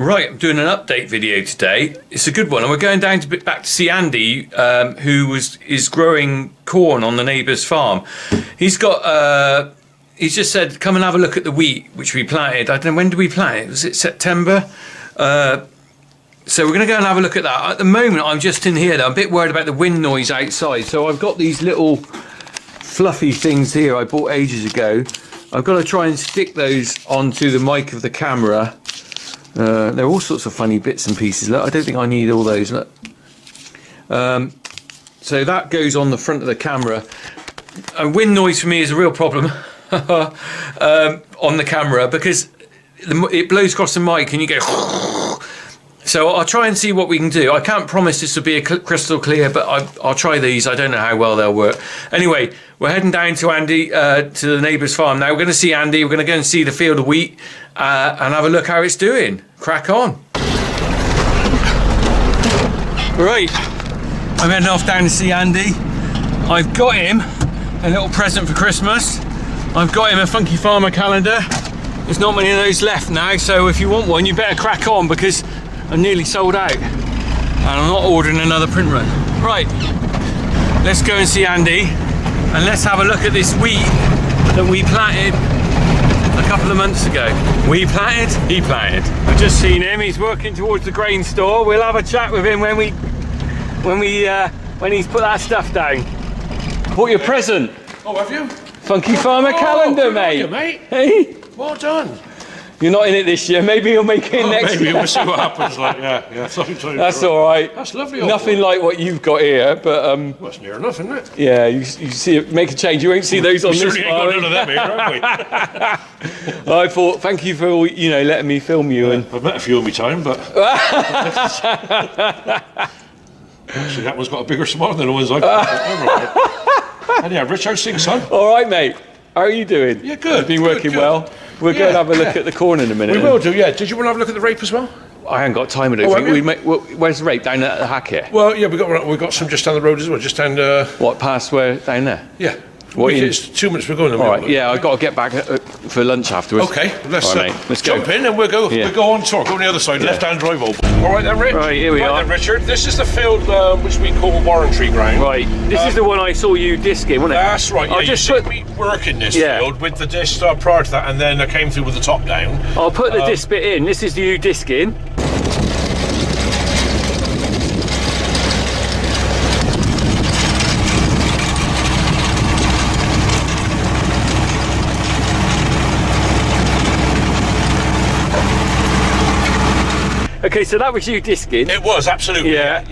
Right, I'm doing an update video today. It's a good one, and we're going down back to see Andy, who is growing corn on the neighbour's farm. He's got. He's just said, come and have a look at the wheat which we planted. I don't know, when did we plant it? Was it September? So we're going to go and have a look at that. At the moment, I'm just in here, though. I'm a bit worried about the wind noise outside. So I've got these little fluffy things here I bought ages ago. I've got to try and stick those onto the mic of the camera. There are all sorts of funny bits and pieces. Look, I don't think I need all those. Look. So that goes on the front of the camera. And wind noise for me is a real problem on the camera, because it blows across the mic and you go. So I'll try and see what we can do. I can't promise this will be crystal clear, but I'll try these. I don't know how well they'll work. Anyway, we're heading down to Andy, to the neighbour's farm now. We're going to see Andy. We're going to go and see the field of wheat and have a look how it's doing. Crack on. Right, I'm heading off down to see Andy. I've got him a little present for Christmas. I've got him a Funky Farmer calendar. There's not many of those left now, so if you want one, you better crack on, because I'm nearly sold out. And I'm not ordering another print run. Right, let's go and see Andy, and let's have a look at this wheat that we planted a couple of months ago. We planted, he planted. I've just seen him, he's working towards the grain store. We'll have a chat with him when he's put that stuff down. Bought you a present. Oh, have you? Funky Farmer calendar, mate. You, mate. Hey? Well done. You're not in it this year. Maybe you'll make it next maybe year. We'll see what happens. Like, yeah. That's all right. That's lovely. Nothing like what you've got here, but well, it's near enough, isn't it? yeah, you see it. Make a change. You won't see those on this Certainly ain't far. got none of them here, have we? I thought, thank you for letting me film you. And I've met a few in my time, but actually, that one's got a bigger smile than the ones I've got. Anyhow, Rich, how's things, son? all right, mate. How are you doing? Yeah, good. Been working good. well. We're going to have a look at the corn in a minute. We will do, yeah. Did you want to have a look at the rape as well? I haven't got time. I don't think. Where's the rape? Down at the hack here? Well, yeah, we got some just down the road as well, just down. What, past where? Down there? Yeah. What, it's 2 minutes we're going. All right, yeah, I've got to get back for lunch afterwards. Okay, let's let's jump go. in and we'll go on tour. Go on the other side, left-hand drive over. All right then, Rich. Right, here we are. Then, Richard. This is the field which we call Warrantry Ground. Right, this is the one I saw you disking, wasn't it? That's right. Yeah, I'll just put me work in this field with the disc prior to that, and then I came through with the top down. I'll put the disc bit in. This is you disking. Okay, so that was you disking. It was, absolutely. Yeah,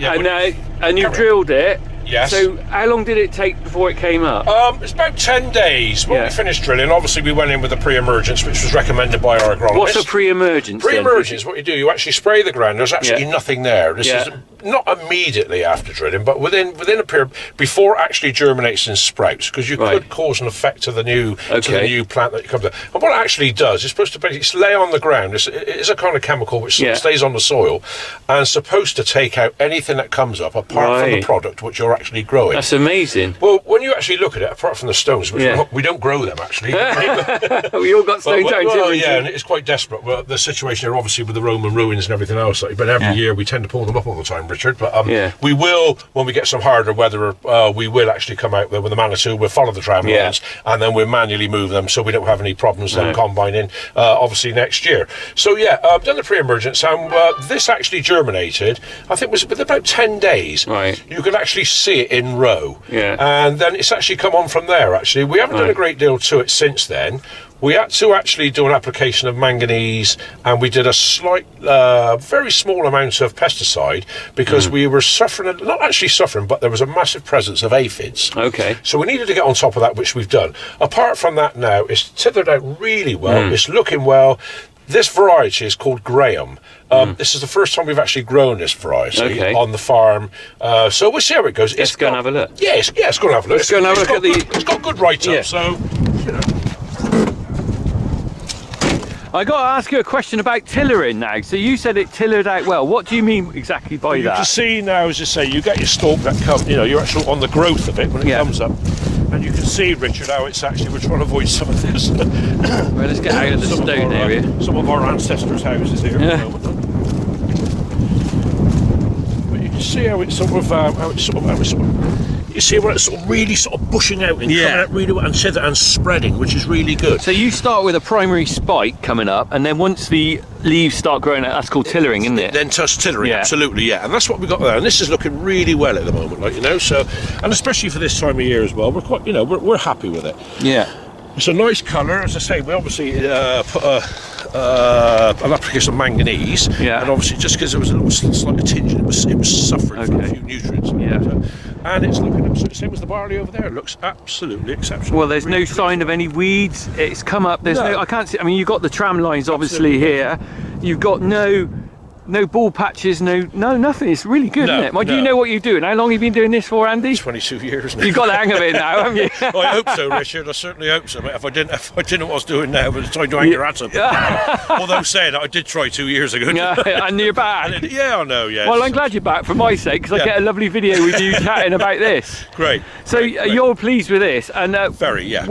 and you drilled it. Yes. So how long did it take before it came up? It's about 10 days. When we finished drilling, obviously we went in with a pre-emergence, which was recommended by our agronomist. What's a pre-emergence? Pre-emergence, what you do, you actually spray the ground. There's actually nothing there. This is not immediately after drilling, but within a period before it actually germinates and sprouts, because you could cause an effect to the new plant that comes up. And what it actually does, it's supposed to basically lay on the ground. It is a kind of chemical which stays on the soil and supposed to take out anything that comes up apart from the product which you're actually growing. That's amazing. Well, when you actually look at it, apart from the stones, which we don't grow them actually. We all got stones down. Well, yeah, and it's quite desperate. Well, the situation here, obviously, with the Roman ruins and everything else. But every year we tend to pull them up all the time, Richard. But we will, when we get some harder weather, we will actually come out there with the Manitou. We'll follow the tram lines, and then we'll manually move them so we don't have any problems then combining. Obviously next year. So I've done the pre-emergence, and this actually germinated. I think it was within about 10 days. Right. You could actually see it in row. Yeah. And then it's actually come on from there. Actually, we haven't done a great deal to it since then. We had to actually do an application of manganese, and we did a slight, very small amount of pesticide because we were suffering, not actually suffering, but there was a massive presence of aphids. Okay. So we needed to get on top of that, which we've done. Apart from that now, it's tethered out really well. It's looking well. This variety is called Graham. This is the first time we've actually grown this variety on the farm. So we'll see how it goes. Let's go and have a look. Yeah, it's going to have a look. Let's go and have a look at the... It's got good write-up, so, you know. I got to ask you a question about tillering now. So you said it tillered out well. What do you mean exactly by that? You can see now, as I say, you get your stalk that comes, you're actually on the growth of it when it comes up. And you can see, Richard, how it's actually, we're trying to avoid some of this. Well, let's get out of the stone area. Some of our ancestors' houses here. Yeah. see how it's sort of, you see where it's sort of really sort of bushing out and coming out really well and spreading, which is really good. So you start with a primary spike coming up, and then once the leaves start growing out, that's called tillering, isn't it? Then touch tillering, absolutely, yeah. And that's what we've got there. And this is looking really well at the moment, like, you know. So, and especially for this time of year as well, we're quite, you know, we're happy with it. Yeah. It's a nice colour, as I say. We obviously put an application of manganese, and obviously just because there was a little slight tinge, it was suffering from a few nutrients. And it's looking absolutely same as the barley over there. It looks absolutely exceptional. Well, there's no sign of any weeds. It's come up. There's no. I can't see. I mean, you've got the tram lines obviously here. You've got no ball patches, no nothing. It's really good, isn't it? Well, do you know what you're doing? How long have you been doing this for, Andy? 22 years now. You've got the hang of it now, haven't you? Well, I hope so, Richard. I certainly hope so. But if I didn't know what I was doing now, but I to hang your hat up. Although saying that, I did try 2 years ago. And you're back. I know. Yeah. Well, I'm glad you're back for my sake, because I get a lovely video with you chatting about this. Great. So you're pleased with this, and very, yeah.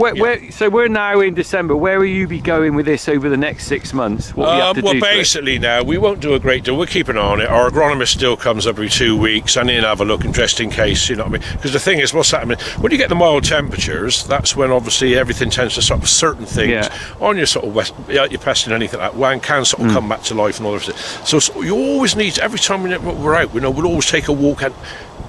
So we're now in December. Where will you be going with this over the next 6 months? What we have to do? Well, basically now we won't do a great deal. We're keeping an eye on it. Our agronomist still comes every 2 weeks and he'll have a look, and just in case, you know what I mean. Because the thing is, what's happening when you get the mild temperatures? That's when obviously everything tends to sort of certain things on your sort of your pest and anything like that can sort of come back to life and all of it. So you always need, every time we're out, you know, we'll always take a walk and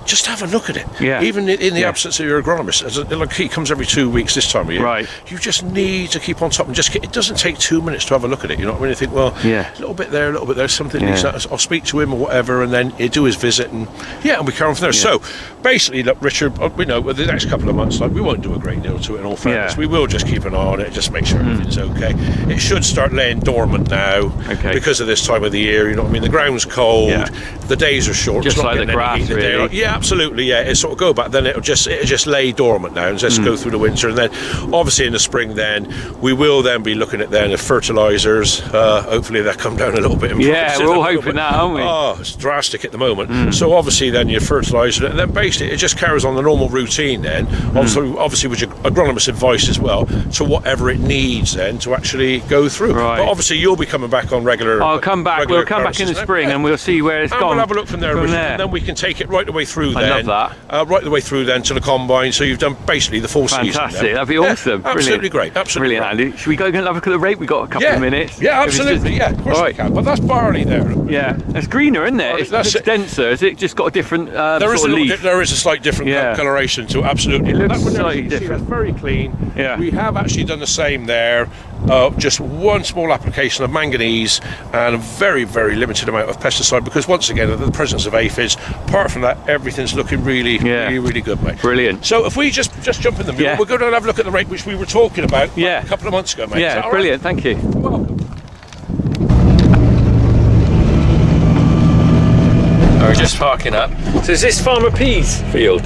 just have a look at it. Even in the absence of your agronomist, like he comes every 2 weeks this time of year. You just need to keep on top and just. It doesn't take 2 minutes to have a look at it. You know what I mean? You think, well, a little bit there, a little bit there, something. I'll speak to him or whatever, and then he'll do his visit, and we carry on from there. So basically, look, Richard, we know the next couple of months, like we won't do a great deal to it. In all fairness, we will just keep an eye on it, just make sure everything's okay. It should start laying dormant now because of this time of the year. You know what I mean? The ground's cold, the days are short, just like the grass, really. Absolutely, it sort of go back. Then it'll just lay dormant now and just go through the winter, and then obviously in the spring, then we will then be looking at the fertilizers. Hopefully they'll come down a little bit in price. We're all hoping that, aren't we? Oh, it's drastic at the moment. So obviously then you fertilizer it, and then basically it just carries on the normal routine then. Obviously with your agronomist advice as well, to whatever it needs then to actually go through. But obviously you'll be coming back on regular. I'll come back. We'll come back in the spring and we'll see where it's gone. We'll have a look from there, and then we can take it right the way through. I love that. Right the way through then to the combine, so you've done basically the full season. Fantastic, that'd be awesome. Absolutely great, absolutely brilliant, Andy. Should we go and have a look at the rate? We've got a couple of minutes. Yeah, absolutely, of course we can. But that's barley there. Yeah, it's greener, isn't it? It's denser. Has it just got a different there is a slight different coloration to it, absolutely. It looks slightly different. That's very clean. Yeah. We have actually done the same there. Just one small application of manganese and a very, very limited amount of pesticide, because once again, the presence of aphids. Apart from that, everything's looking really, really good, mate. Brilliant. So if we just jump in the mule, we'll go down and have a look at the rate which we were talking about a couple of months ago, mate. Yeah, brilliant. Thank you. You're welcome. We're just parking up. So is this Farmer P's field?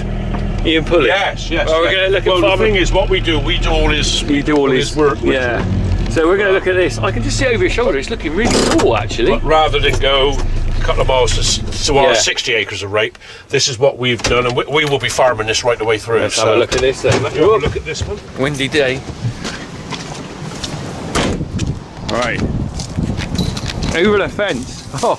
Ian Pulley? Yes. Well, we're going to look at the thing is, what we do all his work. Yeah. So we're going to look at this. I can just see over your shoulder. It's looking really cool, actually. But rather than go a couple of miles to our 60 acres of rape, this is what we've done, and we will be farming this right the way through. Let's have a look at this then. Let's have a look at this one. Windy day. Right. Over the fence. Oh.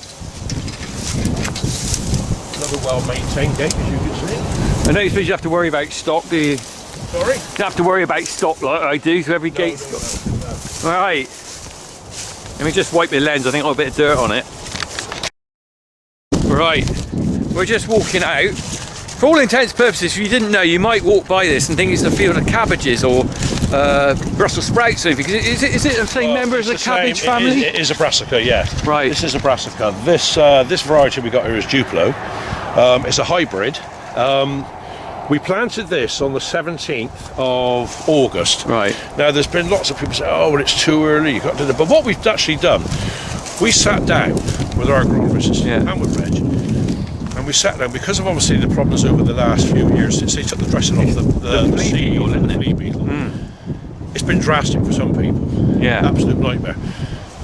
Another well-maintained gate, as you can see. I don't suppose you have to worry about stock, do you? Sorry? You don't have to worry about stock like I do, so every gate's got... Right. Let me just wipe the lens, I think I've got a bit of dirt on it. Right. We're just walking out. For all intents and purposes, if you didn't know, you might walk by this and think it's a field of cabbages or Brussels sprouts or anything. Is it the same member as the cabbage family? It is a brassica, yeah. Right. This is a brassica. This variety we got here is Duplo. It's a hybrid. We planted this on the 17th of August. Right. Now, there's been lots of people say, oh, well, it's too early, you've got to do it. But what we've actually done, we sat down with our agronomists and with Reg, and we sat down, because of obviously the problems over the last few years since they took the dressing off the flea beetle. It's been drastic for some people. Yeah. Absolute nightmare.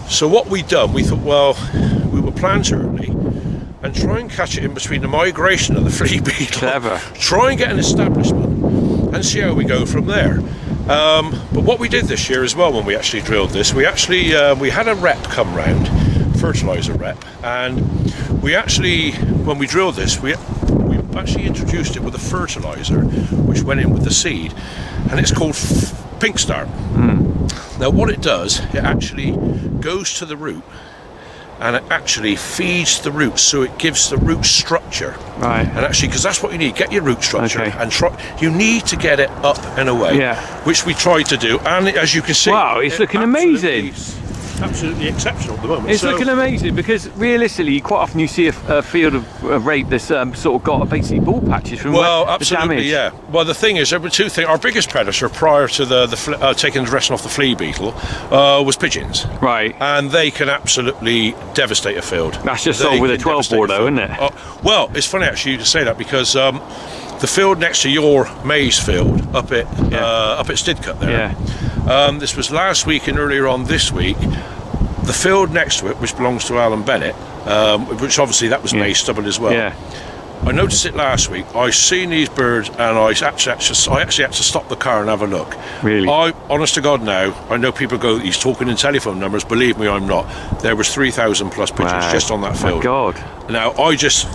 So what we done, we thought, well, we will plant early and try and catch it in between the migration of the flea beetle. Clever. Try and get an establishment and see how we go from there. But what we did this year as well, when we actually drilled this, we actually we had a rep come round, fertilizer rep, and We actually, when we drilled this, we actually introduced it with a fertilizer which went in with the seed, and it's called Pink Start. Now what it does, it actually goes to the root and it actually feeds the roots, so it gives the root structure. Right. And actually, because that's what you need, get your root structure, and you need to get it up and away. Yeah. Which we tried to do, and as you can see, wow, it's looking amazing. Absolutely exceptional at the moment. It's looking amazing, because realistically, quite often you see a field of rape that's sort of got basically ball patches from the damage. Yeah. Well, the thing is, there were two things. Our biggest predator prior to taking the dressing off the flea beetle was pigeons. Right. And they can absolutely devastate a field. That's just all with a 12 bore, though, isn't it? Well, it's funny actually you to say that, because the field next to your maize field up at Stidcut there. Yeah. This was last week and earlier on this week. The field next to it, which belongs to Alan Bennett, which obviously that was maize stubble as well. Yeah. I noticed it last week. I seen these birds, and I actually had to stop the car and have a look. Really? Honest to God, now I know people go, he's talking in telephone numbers. Believe me, I'm not. There was 3,000 plus pigeons just on that field. My God. Now I just.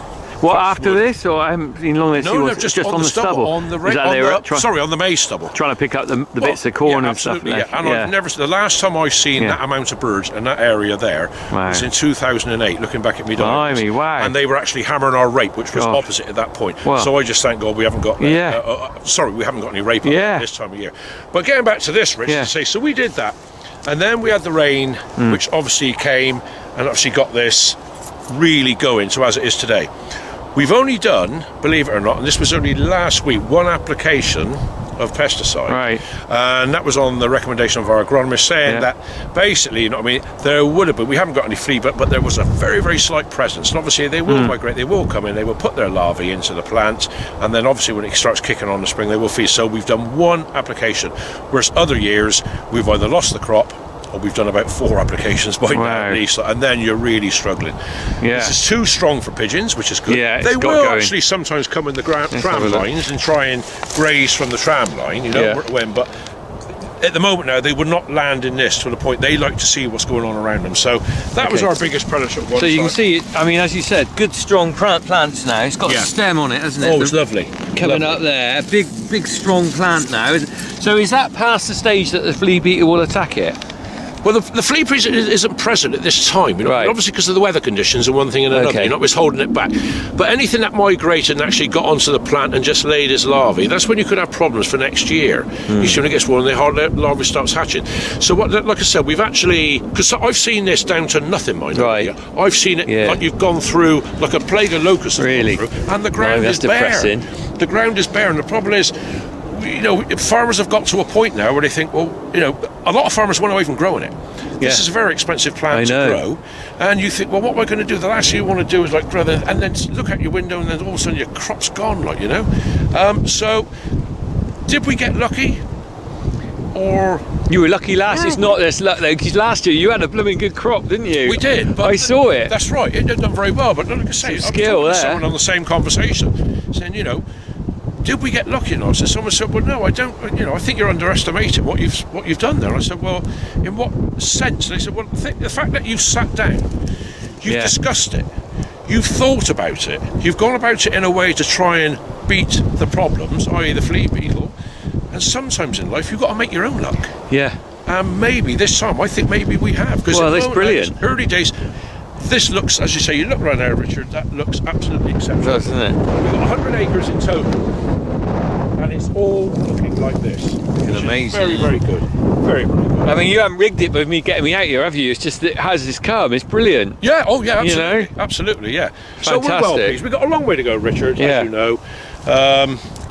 What, after this, or I haven't seen long as No, just on the stubble. On the maize stubble. Trying to pick up the bits of corn and stuff. Yeah, and I've never. The last time I seen that amount of birds in that area there was in 2008. Looking back at me diaries, wow. And they were actually hammering our rape, which was opposite at that point. Wow. So I just thank God we haven't got. We haven't got any rape this time of year. But getting back to this, Rich, to say, so we did that, and then we had the rain, which obviously came and obviously got this really going. So as it is today. We've only done, believe it or not, and this was only last week, one application of pesticide. Right. And that was on the recommendation of our agronomist, saying that basically, you know what I mean, there would have been, we haven't got any flea, but there was a very, very slight presence. And obviously they will migrate, they will come in, they will put their larvae into the plant, and then obviously when it starts kicking on in the spring, they will feed. So we've done one application, whereas other years, we've either lost the crop, or we've done about 4 applications by now at least, and then you're really struggling. This is too strong for pigeons, which is good. They will actually sometimes come in the tram lines and try and graze from the tram line, you know, but at the moment now they would not land in this to the point they like to see what's going on around them. So that was our biggest predator. So you can see, I mean, as you said, good strong plants now. It's got a stem on it, hasn't it? Oh, it's lovely. Coming up there, big strong plant now. So is that past the stage that the flea beetle will attack it? Well, the flea beetle isn't present at this time, you know, obviously because of the weather conditions and one thing and another, you know, it's holding it back. But anything that migrated and actually got onto the plant and just laid its larvae, that's when you could have problems for next year. You see, when it gets warm, the larvae starts hatching. So, like I said, we've actually, because I've seen this down to nothing, mind you. I've seen it like you've gone through, like a plague of locusts has gone through, and the ground is bare. The ground is bare, and the problem is, you know, farmers have got to a point now where they think, well, you know, a lot of farmers won't even grow in it. This is a very expensive plant to grow, and you think, well, what am I going to do? The last thing you want to do is like grow and then look out your window, and then all of a sudden your crop's gone, like, you know. So, did we get lucky? Or you were lucky last. It's not this luck though, because last year you had a blooming good crop, didn't you? We did. But I saw it. That's right. It did done very well. But like I say, skill there. Someone on the same conversation saying, you know, did we get lucky or not? So someone said, well, no, I don't. You know, I think you're underestimating what you've done there. I said, well, in what sense? And they said, well, the fact that you've sat down, you've discussed it, you've thought about it, you've gone about it in a way to try and beat the problems, i.e. the flea beetle. And sometimes in life, you've got to make your own luck. And maybe this time, I think maybe we have. Because that's brilliant. Early days, this looks, as you say, you look right now, Richard, that looks absolutely exceptional. Doesn't it? We've got 100 acres in total, and it's all looking like this. Amazing. Very, very good. Very, very good. I mean, you haven't rigged it with me getting me out here, have you? It's just that it has this come. It's brilliant. Yeah, oh yeah, absolutely. You know? Absolutely, yeah. Fantastic. So we're well pleased. We've got a long way to go, Richard, as you know.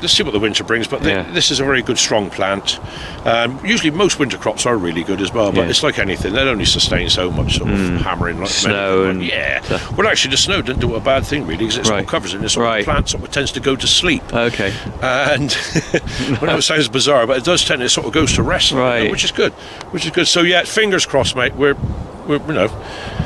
Let's see what the winter brings, but this is a very good strong plant. Usually most winter crops are really good as well, but it's like anything, they'll only sustain so much sort of hammering like snow and well, actually the snow didn't do a bad thing really, because it sort of covers it, and the plant sort of tends to go to sleep. And well, that sounds bizarre, but it does tend, it sort of goes to rest, which is good. So yeah, fingers crossed, mate. We're you know,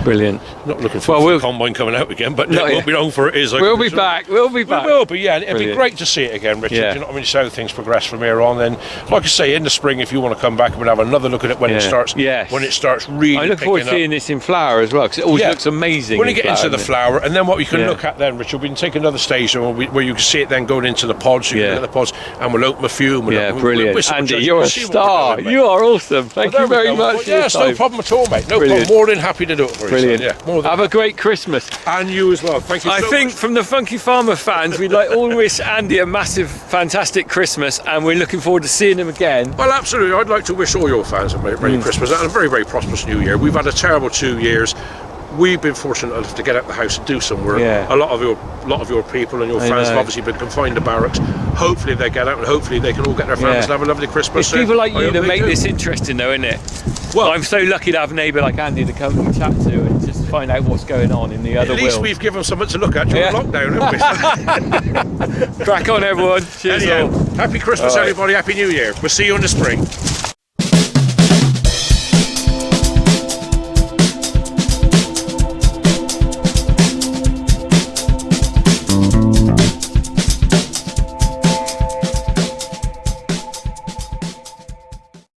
Brilliant. Not looking forward Well, to the combine coming out again, but No, it won't be long for it is. We'll be back. We'll be back. We will, but yeah, it'd be Brilliant. great to see it again, Richard. Yeah. You know what I mean? See how things progress from here on. Then, like I say, in the spring, if you want to come back, we'll have another look at it when it starts. Yes. When it starts really. I look forward to picking seeing up. this in flower as well, because it always looks amazing. When you in get into flower, the doesn't it? flower, and then what we can Yeah. look at then, Richard, we can take another stage where you can see it then going into the pods. You can look at the pods, and we'll open a few. And we'll Brilliant. we'll Andy, we'll you're a see what we're star. doing, mate. You are awesome. Thank Well, you there we very go. much Well, for your it's time. no problem at all, mate. No Brilliant. problem. More than happy to do it for you. Brilliant. So, yeah, more than Have a great Christmas. And you as well. Thank you I so think much. from the Funky Farmer fans, we'd like all wish Andy a massive, fantastic Christmas, and we're looking forward to seeing him again. Well, absolutely. I'd like to wish all your fans a Merry Christmas and a very, very prosperous New Year. We've had a terrible 2 years. We've been fortunate enough to get out of the house and do some work. Yeah. A lot of your people and your fans have know. obviously been confined to barracks. Hopefully they get out and hopefully they can all get their families and have a lovely Christmas. It's people like I you hope that they make do. this interesting, though, isn't it? Well, I'm so lucky to have a neighbour like Andy to come and chat to and just find out what's going on in the other at least world. we've given something to look at during lockdown, haven't we? Crack on, everyone. Cheers. Anyhow, all. happy Christmas, All right. everybody. Happy New Year. We'll see you in the spring.